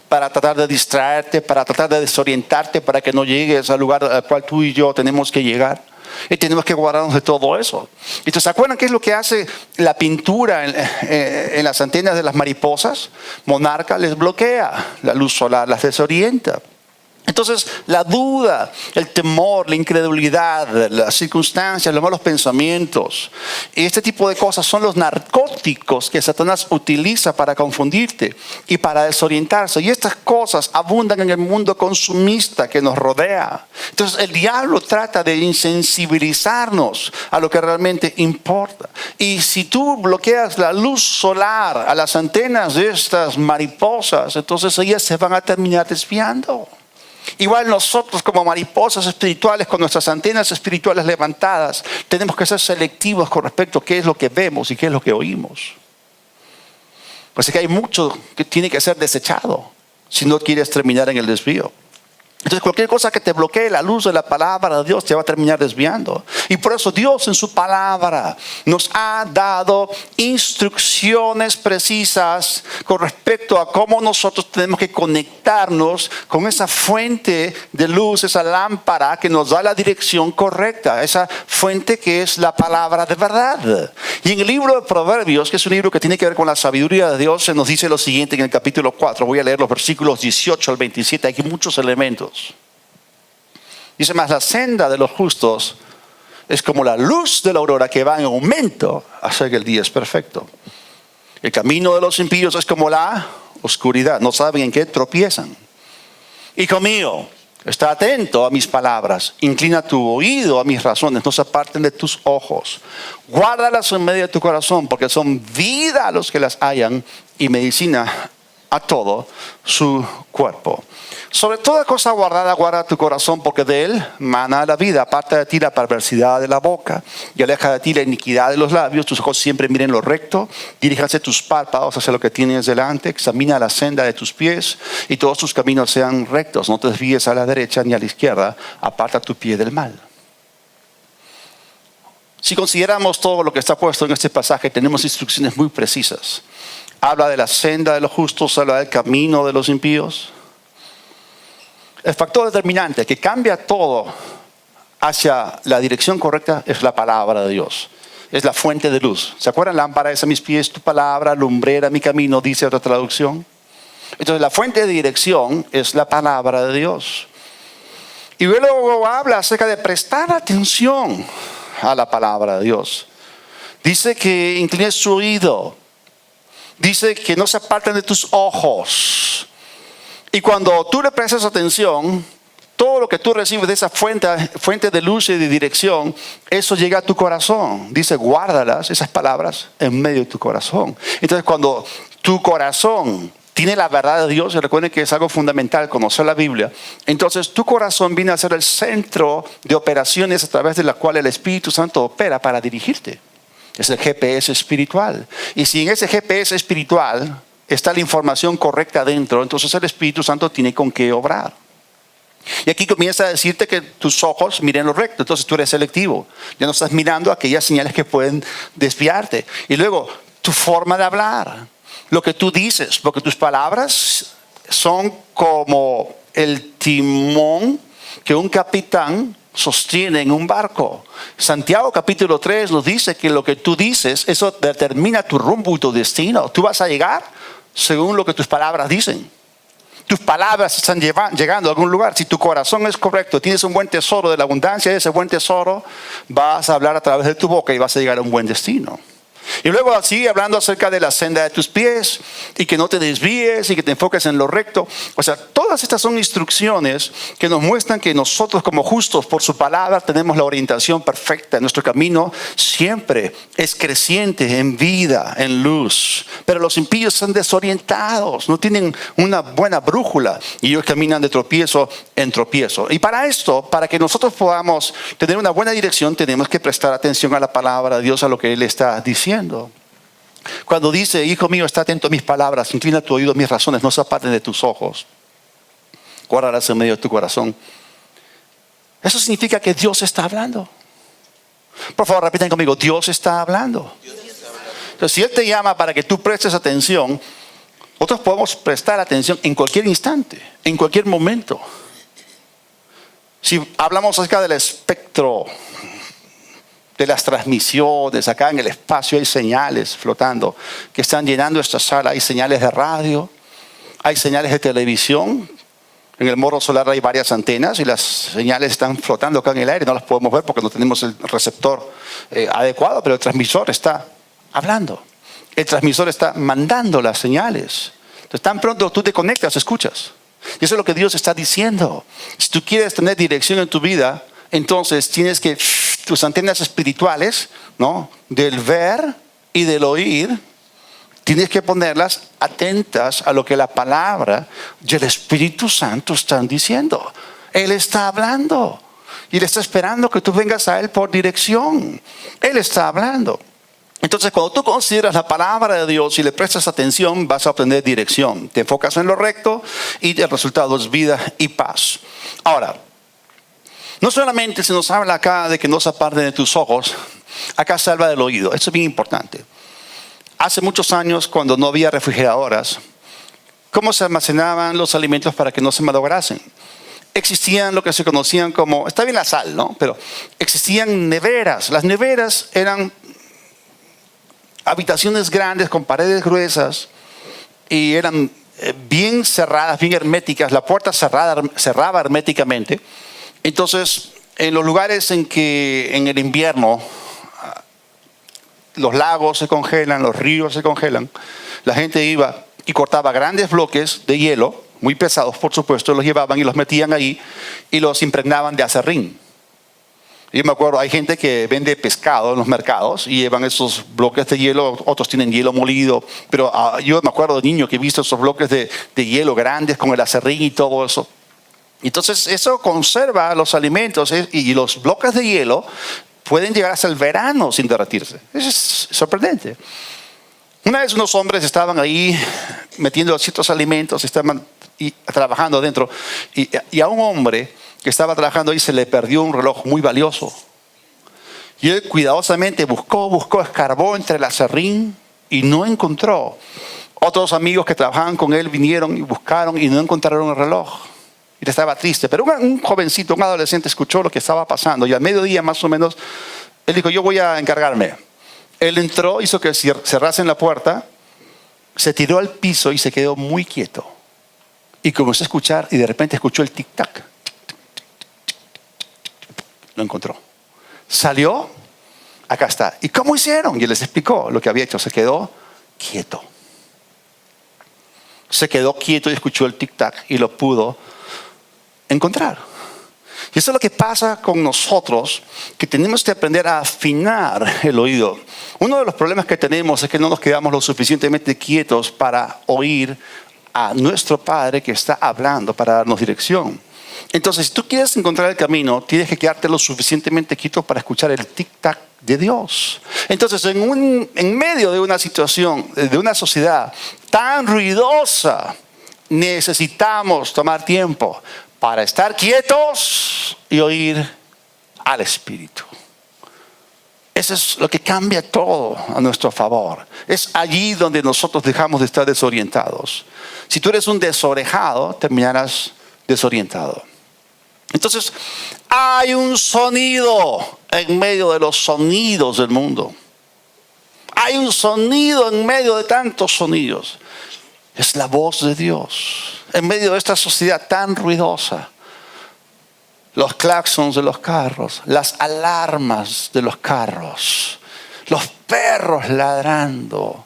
para tratar de distraerte, para tratar de desorientarte, para que no llegues al lugar al cual tú y yo tenemos que llegar. Y tenemos que guardarnos de todo eso. Entonces, ¿se acuerdan qué es lo que hace la pintura en las antenas de las mariposas? Monarca les bloquea, la luz solar las desorienta. Entonces, la duda, el temor, la incredulidad, las circunstancias, los malos pensamientos, y este tipo de cosas son los narcóticos que Satanás utiliza para confundirte y para desorientarse. Y estas cosas abundan en el mundo consumista que nos rodea. Entonces, el diablo trata de insensibilizarnos a lo que realmente importa. Y si tú bloqueas la luz solar a las antenas de estas mariposas, entonces ellas se van a terminar desviando. Igual nosotros como mariposas espirituales con nuestras antenas espirituales levantadas tenemos que ser selectivos con respecto a qué es lo que vemos y qué es lo que oímos. Pues es que hay mucho que tiene que ser desechado si no quieres terminar en el desvío. Entonces cualquier cosa que te bloquee la luz de la palabra de Dios te va a terminar desviando. Y por eso Dios en su palabra nos ha dado instrucciones precisas con respecto a cómo nosotros tenemos que conectarnos con esa fuente de luz, esa lámpara que nos da la dirección correcta, esa fuente que es la palabra de verdad. Y en el libro de Proverbios, que es un libro que tiene que ver con la sabiduría de Dios, se nos dice lo siguiente en el capítulo 4. Voy a leer los versículos 18 al 27. Hay aquí muchos elementos. Dice más, la senda de los justos es como la luz de la aurora que va en aumento hasta que el día es perfecto. El camino de los impíos es como la oscuridad, no saben en qué tropiezan. Hijo mío, está atento a mis palabras, inclina tu oído a mis razones, no se aparten de tus ojos. Guárdalas en medio de tu corazón, porque son vida a los que las hallan y medicina a todo su cuerpo. Sobre toda cosa guardada, guarda tu corazón, porque de él mana la vida. Aparta de ti la perversidad de la boca y aleja de ti la iniquidad de los labios. Tus ojos siempre miren lo recto, diríjanse tus párpados hacia lo que tienes delante. Examina la senda de tus pies y todos tus caminos sean rectos. No te desvíes a la derecha ni a la izquierda. Aparta tu pie del mal. Si consideramos todo lo que está puesto en este pasaje, tenemos instrucciones muy precisas. Habla de la senda de los justos, habla del camino de los impíos. El factor determinante que cambia todo hacia la dirección correcta es la palabra de Dios. Es la fuente de luz. ¿Se acuerdan? Lámpara es a mis pies tu palabra, lumbrera mi camino, dice otra traducción. Entonces la fuente de dirección es la palabra de Dios. Y luego habla acerca de prestar atención a la palabra de Dios. Dice que inclines su oído. Dice que no se aparten de tus ojos. Y cuando tú le prestas atención, todo lo que tú recibes de esa fuente de luz y de dirección, eso llega a tu corazón. Dice, guárdalas, esas palabras, en medio de tu corazón. Entonces, cuando tu corazón tiene la verdad de Dios, y recuerden que es algo fundamental conocer la Biblia, entonces tu corazón viene a ser el centro de operaciones a través de la cual el Espíritu Santo opera para dirigirte. Es el GPS espiritual. Y si en ese GPS espiritual está la información correcta dentro, entonces el Espíritu Santo tiene con qué obrar. Y aquí comienza a decirte que tus ojos miren lo recto, entonces tú eres selectivo. Ya no estás mirando aquellas señales que pueden desviarte. Y luego, tu forma de hablar, lo que tú dices, porque tus palabras son como el timón que un capitán sostiene en un barco. Santiago capítulo 3 nos dice que lo que tú dices, eso determina tu rumbo y tu destino. Tú vas a llegar según lo que tus palabras dicen. Tus palabras están llegando a algún lugar. Si tu corazón es correcto, tienes un buen tesoro, de la abundancia de ese buen tesoro, vas a hablar a través de tu boca y vas a llegar a un buen destino. Y luego sigue hablando acerca de la senda de tus pies y que no te desvíes y que te enfoques en lo recto. O sea, todas estas son instrucciones que nos muestran que nosotros como justos por su palabra tenemos la orientación perfecta. Nuestro camino siempre es creciente en vida, en luz. Pero los impíos están desorientados, no tienen una buena brújula y ellos caminan de tropiezo en tropiezo. Y para esto, para que nosotros podamos tener una buena dirección, tenemos que prestar atención a la palabra de Dios, a lo que Él está diciendo. Cuando dice, hijo mío, está atento a mis palabras, inclina tu oído a mis razones, no se aparten de tus ojos, guárdalas en medio de tu corazón. Eso significa que Dios está hablando. Por favor, repitan conmigo, Dios está hablando. Entonces, si Él te llama para que tú prestes atención, nosotros podemos prestar atención en cualquier instante, en cualquier momento. Si hablamos acerca del espectro de las transmisiones. Acá en el espacio hay señales flotando que están llenando esta sala. Hay señales de radio, hay señales de televisión. En el morro solar hay varias antenas y las señales están flotando acá en el aire. No las podemos ver porque no tenemos el receptor adecuado, pero el transmisor está hablando. El transmisor está mandando las señales. Entonces, tan pronto tú te conectas, escuchas. Y eso es lo que Dios está diciendo. Si tú quieres tener dirección en tu vida, entonces tienes que tus antenas espirituales, ¿no?, del ver y del oír, tienes que ponerlas atentas a lo que la palabra y el Espíritu Santo están diciendo. Él está hablando y Él está esperando que tú vengas a Él por dirección. Él está hablando. Entonces, cuando tú consideras la palabra de Dios y le prestas atención, vas a obtener dirección. Te enfocas en lo recto y el resultado es vida y paz. Ahora, no solamente se nos habla acá de que no se aparten de tus ojos, acá se habla del oído. Eso es bien importante. Hace muchos años, cuando no había refrigeradoras, ¿cómo se almacenaban los alimentos para que no se malograsen? Existían lo que se conocían como, está bien la sal, ¿no?, pero existían neveras. Las neveras eran habitaciones grandes con paredes gruesas y eran bien cerradas, bien herméticas. La puerta cerraba herméticamente. Entonces, en los lugares en que en el invierno los lagos se congelan, los ríos se congelan, la gente iba y cortaba grandes bloques de hielo, muy pesados por supuesto, los llevaban y los metían ahí y los impregnaban de aserrín. Yo me acuerdo, hay gente que vende pescado en los mercados y llevan esos bloques de hielo, otros tienen hielo molido, pero yo me acuerdo de niño que he visto esos bloques de hielo grandes con el aserrín y todo eso. Entonces eso conserva los alimentos y los bloques de hielo pueden llegar hasta el verano sin derretirse. Eso es sorprendente. Una vez unos hombres estaban ahí metiendo ciertos alimentos, estaban trabajando adentro y a un hombre que estaba trabajando ahí se le perdió un reloj muy valioso. Y él cuidadosamente buscó, escarbó entre el aserrín y no encontró. Otros amigos que trabajaban con él vinieron y buscaron y no encontraron el reloj. Y él estaba triste. Pero un jovencito, un adolescente escuchó lo que estaba pasando y al mediodía más o menos, él dijo, yo voy a encargarme. Él entró, hizo que cerrasen la puerta, se tiró al piso y se quedó muy quieto. Y comenzó a escuchar y de repente escuchó el tic-tac. Lo encontró. Salió, acá está. ¿Y cómo hicieron? Y él les explicó lo que había hecho. Se quedó quieto. Se quedó quieto y escuchó el tic-tac y lo pudo encontrar. Y eso es lo que pasa con nosotros, que tenemos que aprender a afinar el oído. Uno de los problemas que tenemos es que no nos quedamos lo suficientemente quietos para oír a nuestro Padre que está hablando para darnos dirección. Entonces, si tú quieres encontrar el camino, tienes que quedarte lo suficientemente quieto para escuchar el tic-tac de Dios. Entonces, en medio de una situación, de una sociedad tan ruidosa, necesitamos tomar tiempo para estar quietos y oír al Espíritu. Eso es lo que cambia todo a nuestro favor. Es allí donde nosotros dejamos de estar desorientados. Si tú eres un desorejado, terminarás desorientado. Entonces, hay un sonido en medio de los sonidos del mundo. Hay un sonido en medio de tantos sonidos. Es la voz de Dios. En medio de esta sociedad tan ruidosa. Los claxons de los carros, las alarmas de los carros, los perros ladrando,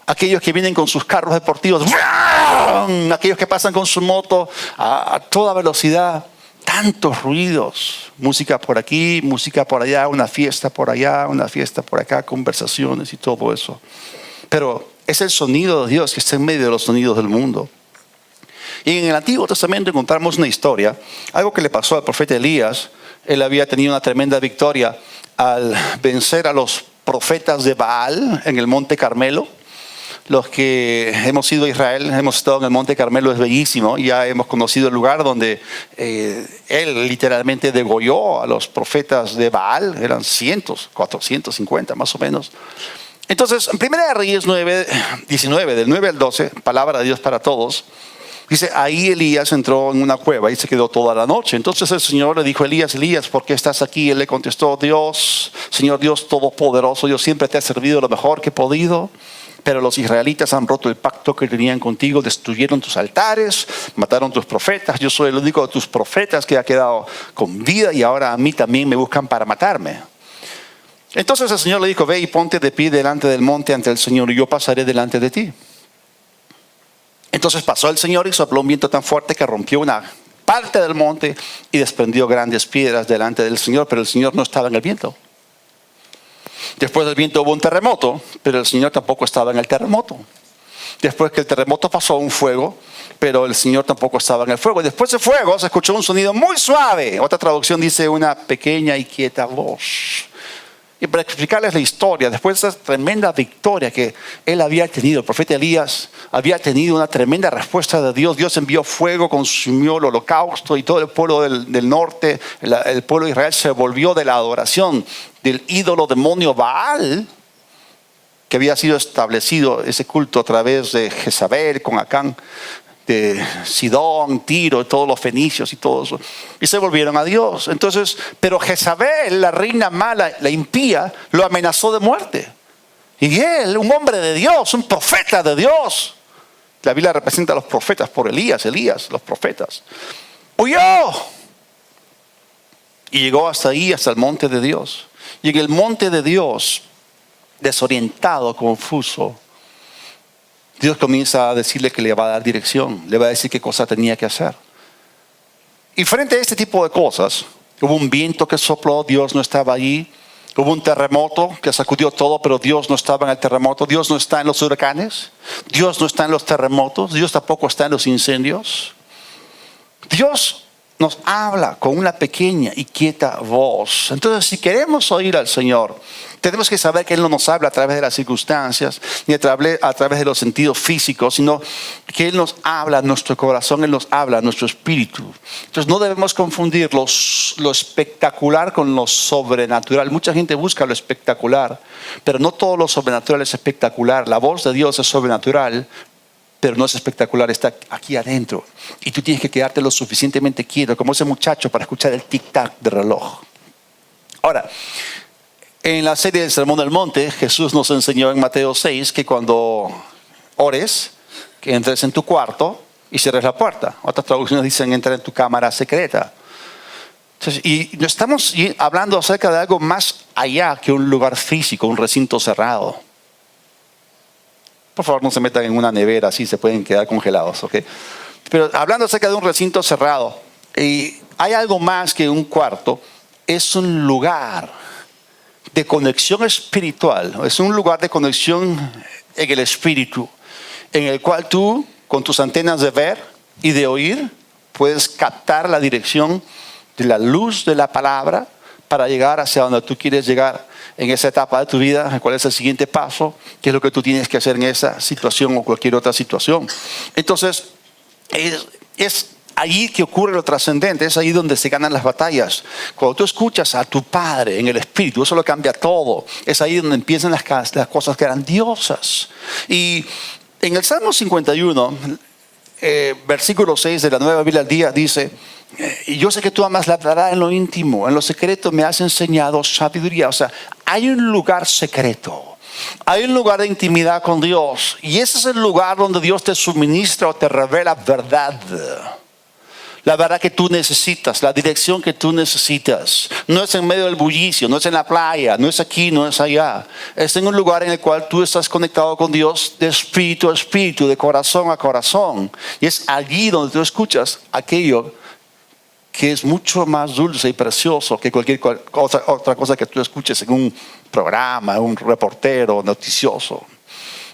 aquellos que vienen con sus carros deportivos, aquellos que pasan con su moto a toda velocidad, tantos ruidos, música por aquí, música por allá, una fiesta por allá, una fiesta por acá, conversaciones y todo eso. Pero es el sonido de Dios que está en medio de los sonidos del mundo. Y en el Antiguo Testamento encontramos una historia, algo que le pasó al profeta Elías. Él había tenido una tremenda victoria al vencer a los profetas de Baal en el Monte Carmelo. Los que hemos ido a Israel, hemos estado en el Monte Carmelo, es bellísimo. Ya hemos conocido el lugar donde él literalmente degolló a los profetas de Baal. Eran cientos, 450 más o menos. Entonces, en 1 Reyes 9, 19, del 9 al 12, palabra de Dios para todos, Dice, ahí Elías entró en una cueva y se quedó toda la noche. Entonces el Señor le dijo, Elías, Elías, ¿por qué estás aquí? Él le contestó, Dios, Señor Dios Todopoderoso, yo siempre te he servido lo mejor que he podido. Pero los israelitas han roto el pacto que tenían contigo, destruyeron tus altares, mataron tus profetas. Yo soy el único de tus profetas que ha quedado con vida y ahora a mí también me buscan para matarme. Entonces el Señor le dijo, ve y ponte de pie delante del monte ante el Señor y yo pasaré delante de ti. Entonces pasó el Señor y sopló un viento tan fuerte que rompió una parte del monte y desprendió grandes piedras delante del Señor, pero el Señor no estaba en el viento. Después del viento hubo un terremoto, pero el Señor tampoco estaba en el terremoto. Después que el terremoto pasó un fuego, pero el Señor tampoco estaba en el fuego. Después del fuego se escuchó un sonido muy suave. Otra traducción dice una pequeña y quieta voz. Y para explicarles la historia, después de esa tremenda victoria que él había tenido, el profeta Elías había tenido una tremenda respuesta de Dios. Dios envió fuego, consumió el holocausto y todo el pueblo del norte, el pueblo de Israel se volvió de la adoración del ídolo demonio Baal, que había sido establecido ese culto a través de Jezabel con Acán, de Sidón, Tiro, todos los fenicios y todo eso, y se volvieron a Dios. Entonces, pero Jezabel, la reina mala, la impía, lo amenazó de muerte. Y él, un hombre de Dios, un profeta de Dios, la Biblia representa a los profetas por Elías, los profetas, huyó y llegó hasta ahí, hasta el monte de Dios. Y en el monte de Dios, desorientado, confuso, Dios comienza a decirle que le va a dar dirección, le va a decir qué cosa tenía que hacer. Y frente a este tipo de cosas, hubo un viento que sopló, Dios no estaba allí. Hubo un terremoto que sacudió todo, pero Dios no estaba en el terremoto. Dios no está en los huracanes, Dios no está en los terremotos, Dios tampoco está en los incendios. Dios nos habla con una pequeña y quieta voz. Entonces, si queremos oír al Señor, tenemos que saber que Él no nos habla a través de las circunstancias, ni a través de los sentidos físicos, sino que Él nos habla a nuestro corazón, Él nos habla a nuestro espíritu. Entonces no debemos confundir lo espectacular con lo sobrenatural. Mucha gente busca lo espectacular, pero no todo lo sobrenatural es espectacular. La voz de Dios es sobrenatural, pero no es espectacular, está aquí adentro. Y tú tienes que quedarte lo suficientemente quieto, como ese muchacho, para escuchar el tic-tac del reloj. Ahora, en la serie del Sermón del Monte, Jesús nos enseñó en Mateo 6 que cuando ores, que entres en tu cuarto y cierres la puerta. Otras traducciones dicen entra en tu cámara secreta. Entonces, y no estamos hablando acerca de algo más allá que un lugar físico, un recinto cerrado. Por favor, no se metan en una nevera, así se pueden quedar congelados, ¿ok? Pero hablando acerca de un recinto cerrado, y hay algo más que un cuarto, es un lugar de conexión espiritual, es un lugar de conexión en el espíritu, en el cual tú, con tus antenas de ver y de oír, puedes captar la dirección de la luz de la palabra para llegar hacia donde tú quieres llegar en esa etapa de tu vida, cuál es el siguiente paso, qué es lo que tú tienes que hacer en esa situación o cualquier otra situación. Entonces, es allí que ocurre lo trascendente, es ahí donde se ganan las batallas. Cuando tú escuchas a tu Padre en el Espíritu, eso lo cambia todo. Es ahí donde empiezan las cosas grandiosas. Y en el Salmo 51, versículo 6 de la Nueva Biblia al Día dice: y yo sé que tú amas la verdad en lo íntimo, en lo secreto me has enseñado sabiduría. O sea, hay un lugar secreto, hay un lugar de intimidad con Dios, y ese es el lugar donde Dios te suministra o te revela verdad. La verdad que tú necesitas, la dirección que tú necesitas. No es en medio del bullicio, no es en la playa, no es aquí, no es allá. Es en un lugar en el cual tú estás conectado con Dios de espíritu a espíritu, de corazón a corazón. Y es allí donde tú escuchas aquello que es mucho más dulce y precioso que cualquier otra cosa que tú escuches en un programa, un reportero noticioso.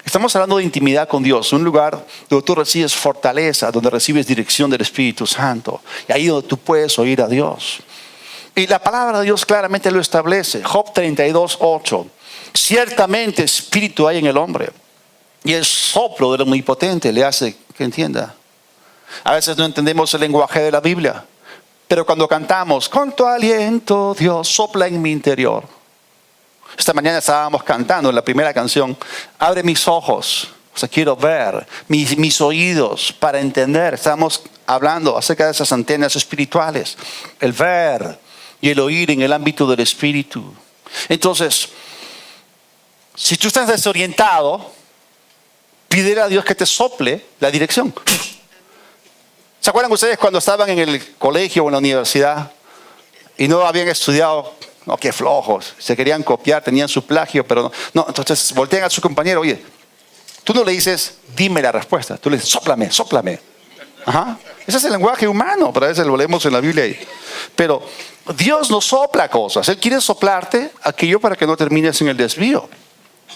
Estamos hablando de intimidad con Dios, un lugar donde tú recibes fortaleza, donde recibes dirección del Espíritu Santo, y ahí donde tú puedes oír a Dios. Y la palabra de Dios claramente lo establece. Job 32:8. Ciertamente espíritu hay en el hombre, y el soplo del Omnipotente le hace que entienda. A veces no entendemos el lenguaje de la Biblia, pero cuando cantamos, con tu aliento Dios sopla en mi interior. Esta mañana estábamos cantando en la primera canción, abre mis ojos, O sea, quiero ver mis oídos para entender. Estamos hablando acerca de esas antenas espirituales. El ver y el oír en el ámbito del espíritu. Entonces, si tú estás desorientado, pídele a Dios que te sople la dirección. ¿Se acuerdan ustedes cuando estaban en el colegio o en la universidad y no habían estudiado? No, qué flojos. Se querían copiar, tenían su plagio, pero no. Entonces voltean a su compañero. Oye, tú no le dices, dime la respuesta. Tú le dices, sóplame, sóplame. Ajá. Ese es el lenguaje humano, pero a veces lo leemos en la Biblia ahí. Pero Dios no sopla cosas. Él quiere soplarte aquello para que no termines en el desvío.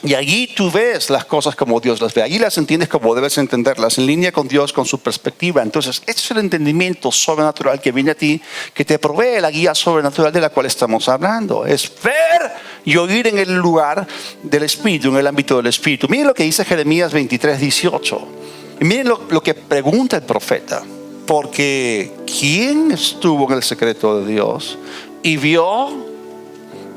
Y allí tú ves las cosas como Dios las ve. Allí las entiendes como debes entenderlas, en línea con Dios, con su perspectiva. Entonces, este es el entendimiento sobrenatural que viene a ti, que te provee la guía sobrenatural de la cual estamos hablando. Es ver y oír en el lugar del Espíritu, en el ámbito del Espíritu. Miren lo que dice Jeremías 23:18. Y miren lo que pregunta el profeta. Porque ¿quién estuvo en el secreto de Dios y vio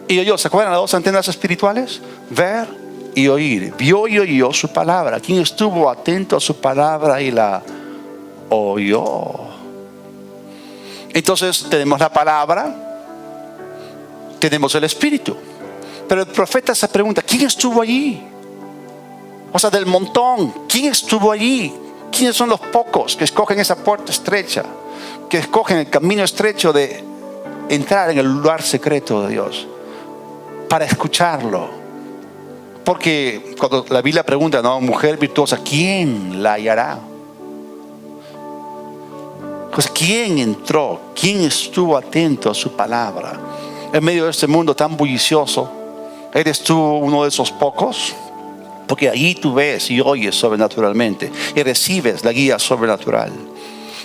y oyó? ¿Se acuerdan las dos antenas espirituales? Ver y oír. Vio y oyó su palabra. ¿Quién estuvo atento a su palabra y la oyó? Entonces tenemos la palabra, tenemos el Espíritu. Pero el profeta se pregunta, ¿quién estuvo allí? O sea, del montón, ¿quién estuvo allí? ¿Quiénes son los pocos que escogen esa puerta estrecha? Que escogen el camino estrecho de entrar en el lugar secreto de Dios para escucharlo. Porque cuando la Biblia pregunta, ¿no? Mujer virtuosa, ¿quién la hallará? Pues ¿quién entró? ¿Quién estuvo atento a su palabra? En medio de este mundo tan bullicioso, ¿eres tú uno de esos pocos? Porque allí tú ves y oyes sobrenaturalmente y recibes la guía sobrenatural.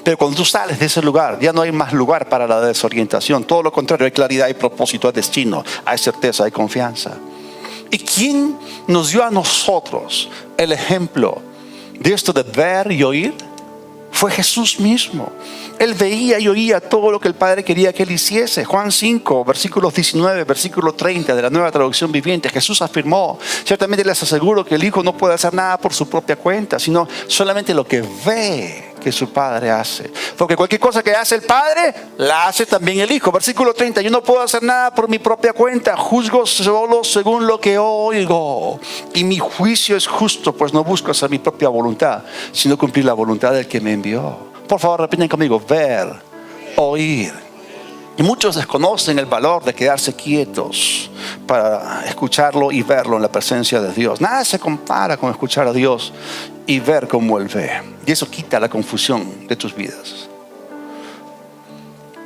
Pero cuando tú sales de ese lugar, ya no hay más lugar para la desorientación. Todo lo contrario, hay claridad, hay propósito, hay destino, hay certeza, hay confianza. ¿Y quién nos dio a nosotros el ejemplo de esto de ver y oír? Fue Jesús mismo. Él veía y oía todo lo que el Padre quería que él hiciese. Juan 5, versículos 19, versículo 30 de la Nueva Traducción Viviente. Jesús afirmó, ciertamente les aseguro que el Hijo no puede hacer nada por su propia cuenta, sino solamente lo que ve que su Padre hace. Porque cualquier cosa que hace el Padre, la hace también el Hijo. Versículo 30, yo no puedo hacer nada por mi propia cuenta, juzgo solo según lo que oigo. Y mi juicio es justo, pues no busco hacer mi propia voluntad, sino cumplir la voluntad del que me envió. Por favor, repiten conmigo, ver, oír. Y muchos desconocen el valor de quedarse quietos para escucharlo y verlo en la presencia de Dios. Nada se compara con escuchar a Dios y ver cómo Él ve. Y eso quita la confusión de tus vidas.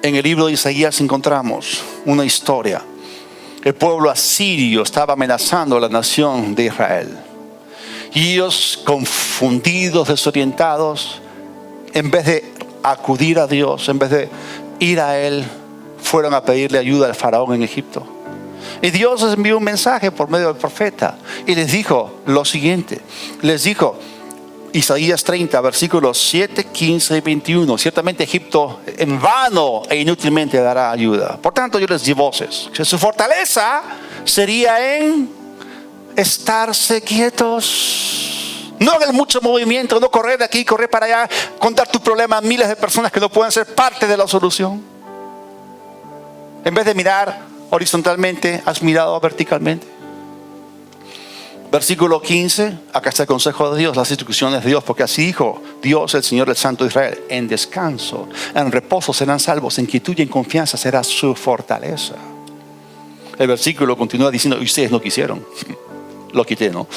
En el libro de Isaías encontramos una historia. El pueblo asirio estaba amenazando a la nación de Israel. Y ellos, confundidos, desorientados, en vez de acudir a Dios, en vez de ir a Él, fueron a pedirle ayuda al faraón en Egipto. Y Dios les envió un mensaje por medio del profeta y les dijo lo siguiente. Les dijo, Isaías 30, versículos 7, 15 y 21. Ciertamente Egipto en vano e inútilmente dará ayuda. Por tanto yo les di voces. Que su fortaleza sería en estarse quietos. No hagan mucho movimiento, no correr de aquí, correr para allá, contar tu problema a miles de personas que no pueden ser parte de la solución. En vez de mirar horizontalmente, has mirado verticalmente. Versículo 15, acá está el consejo de Dios, las instrucciones de Dios, porque así dijo Dios, el Señor, el Santo de Israel: en descanso, en reposo serán salvos, en quietud y en confianza será su fortaleza. El versículo continúa diciendo, y ustedes no quisieron. Lo quité, ¿no?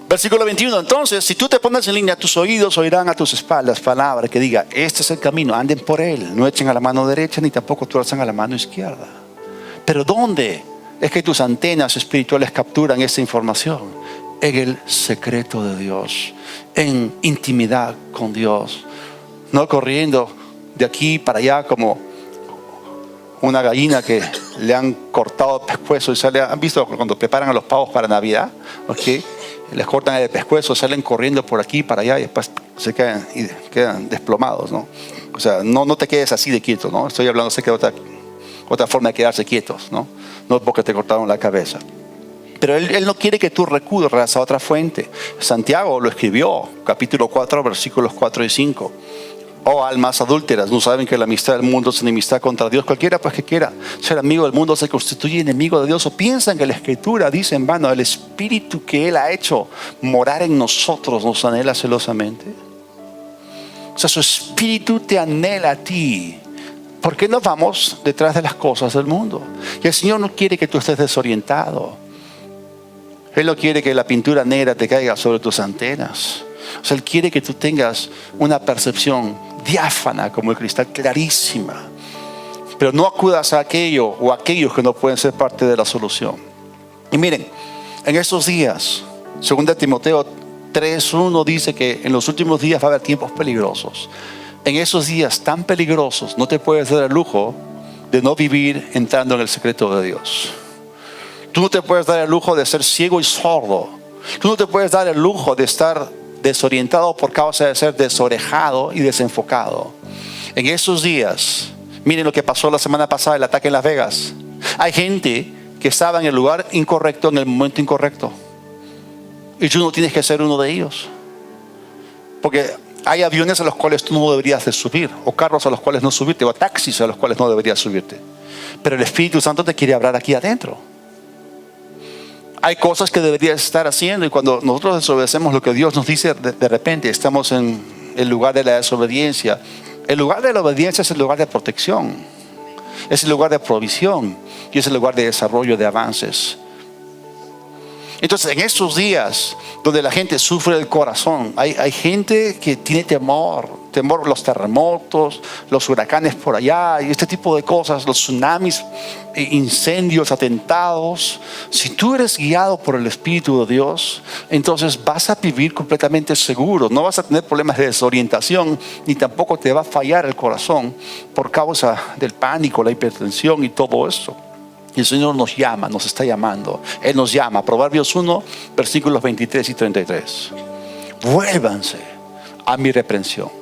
Versículo 21, entonces, si tú te pones en línea, tus oídos oirán a tus espaldas palabra que diga, este es el camino, anden por él, no echen a la mano derecha, ni tampoco tuerzan a la mano izquierda. Pero ¿dónde es que tus antenas espirituales capturan esa información? En el secreto de Dios, en intimidad con Dios, no corriendo de aquí para allá como una gallina que le han cortado el pescuezo y sale. ¿Han visto cuando preparan a los pavos para Navidad? ¿Okay? Les cortan el pescuezo, salen corriendo por aquí para allá y después se quedan desplomados, ¿no? O sea, no te quedes así de quieto, ¿no? Estoy hablando de otra forma de quedarse quietos, ¿no? No porque te cortaron la cabeza. Pero Él no quiere que tú recurras a otra fuente. Santiago lo escribió, capítulo 4, versículos 4 y 5. Oh almas adúlteras, ¿no saben que la amistad del mundo es enemistad contra Dios? Cualquiera pues que quiera ser amigo del mundo se constituye enemigo de Dios. ¿O piensan que la Escritura dice en vano, el Espíritu que Él ha hecho morar en nosotros nos anhela celosamente? O sea, su Espíritu te anhela a ti. ¿Por qué nos vamos detrás de las cosas del mundo? Y el Señor no quiere que tú estés desorientado. Él no quiere que la pintura negra te caiga sobre tus antenas. O sea, Él quiere que tú tengas una percepción diáfana como el cristal, clarísima. Pero no acudas a aquello o a aquellos que no pueden ser parte de la solución. Y miren, en estos días, 2 Timoteo 3:1 dice que en los últimos días va a haber tiempos peligrosos. En esos días tan peligrosos no te puedes dar el lujo de no vivir entrando en el secreto de Dios. Tú no te puedes dar el lujo de ser ciego y sordo. Tú no te puedes dar el lujo de estar desorientado por causa de ser desorejado y desenfocado. En esos días, miren lo que pasó la semana pasada, el ataque en Las Vegas. Hay gente que estaba en el lugar incorrecto en el momento incorrecto. Y tú no tienes que ser uno de ellos. Porque hay aviones a los cuales tú no deberías de subir, o carros a los cuales no subirte, o taxis a los cuales no deberías subirte. Pero el Espíritu Santo te quiere hablar aquí adentro. Hay cosas que deberías estar haciendo, y cuando nosotros desobedecemos lo que Dios nos dice, de repente estamos en el lugar de la desobediencia. El lugar de la obediencia es el lugar de protección, es el lugar de provisión y es el lugar de desarrollo, de avances. Entonces, en estos días donde la gente sufre el corazón, hay gente que tiene temor a los terremotos, los huracanes por allá y este tipo de cosas, los tsunamis, incendios, atentados. Si tú eres guiado por el Espíritu de Dios, entonces vas a vivir completamente seguro. No vas a tener problemas de desorientación, ni tampoco te va a fallar el corazón por causa del pánico, la hipertensión y todo eso. Y el Señor nos llama, nos está llamando. Él nos llama. Proverbios 1, versículos 23 y 33. Vuélvanse a mi reprensión.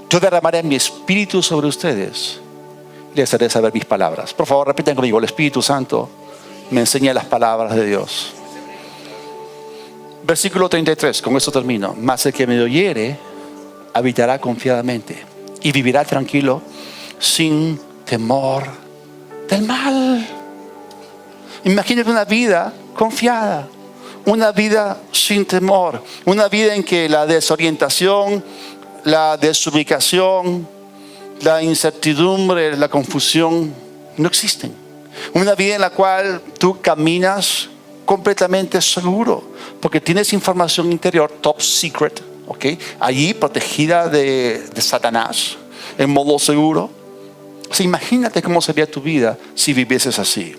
Yo derramaré mi espíritu sobre ustedes y les haré saber mis palabras. Por favor, repitan conmigo. El Espíritu Santo me enseña las palabras de Dios. Versículo 33, con esto termino. Mas el que me oyere habitará confiadamente y vivirá tranquilo sin temor del mal. Imagínate una vida confiada, una vida sin temor, una vida en que la desorientación, la desubicación, la incertidumbre, la confusión no existen. Una vida en la cual tú caminas completamente seguro, porque tienes información interior top secret, ¿okay? Allí protegida de Satanás, en modo seguro. O sea, imagínate cómo sería tu vida si vivieses así.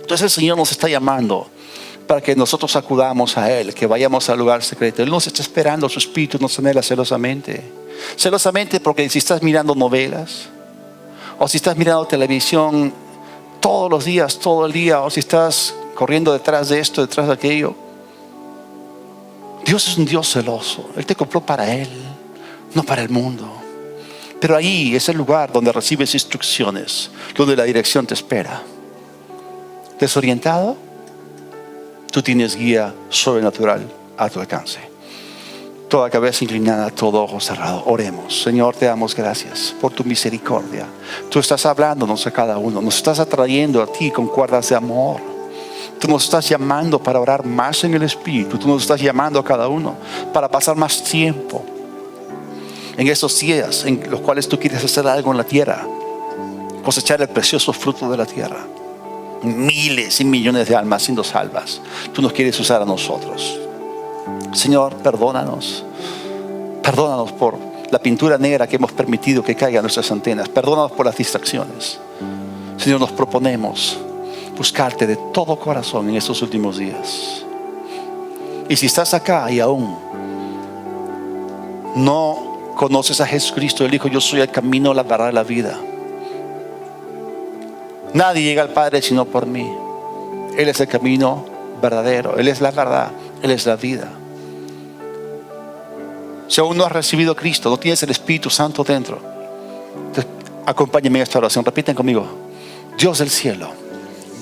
Entonces el Señor nos está llamando para que nosotros acudamos a Él, que vayamos al lugar secreto. Él nos está esperando, su Espíritu nos anhela celosamente. Celosamente, porque si estás mirando novelas, o si estás mirando televisión todos los días, todo el día, o si estás corriendo detrás de esto, detrás de aquello, Dios es un Dios celoso. Él te compró para Él, no para el mundo. Pero ahí es el lugar donde recibes instrucciones, donde la dirección te espera. ¿Desorientado? Tú tienes guía sobrenatural a tu alcance. Toda cabeza inclinada, todo ojo cerrado. Oremos. Señor, te damos gracias por tu misericordia. Tú estás hablándonos a cada uno. Nos estás atrayendo a ti con cuerdas de amor. Tú nos estás llamando para orar más en el Espíritu. Tú nos estás llamando a cada uno para pasar más tiempo en esos días en los cuales tú quieres hacer algo en la tierra, cosechar el precioso fruto de la tierra. Miles y millones de almas siendo salvas. Tú nos quieres usar a nosotros. Señor, perdónanos. Perdónanos por la pintura negra que hemos permitido que caiga en nuestras antenas. Perdónanos por las distracciones. Señor, nos proponemos buscarte de todo corazón en estos últimos días. Y si estás acá y aún no conoces a Jesucristo, Él dijo: yo soy el camino, la verdad y la vida. Nadie llega al Padre sino por mí. Él es el camino verdadero, Él es la verdad, Él es la vida. Si aún no has recibido a Cristo, no tienes el Espíritu Santo dentro, entonces, acompáñenme en esta oración. Repiten conmigo. Dios del cielo,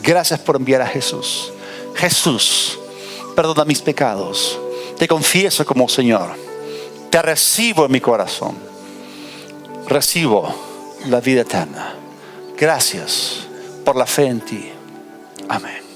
gracias por enviar a Jesús. Jesús, perdona mis pecados. Te confieso como Señor. Te recibo en mi corazón. Recibo la vida eterna. Gracias por la fe en ti. Amén.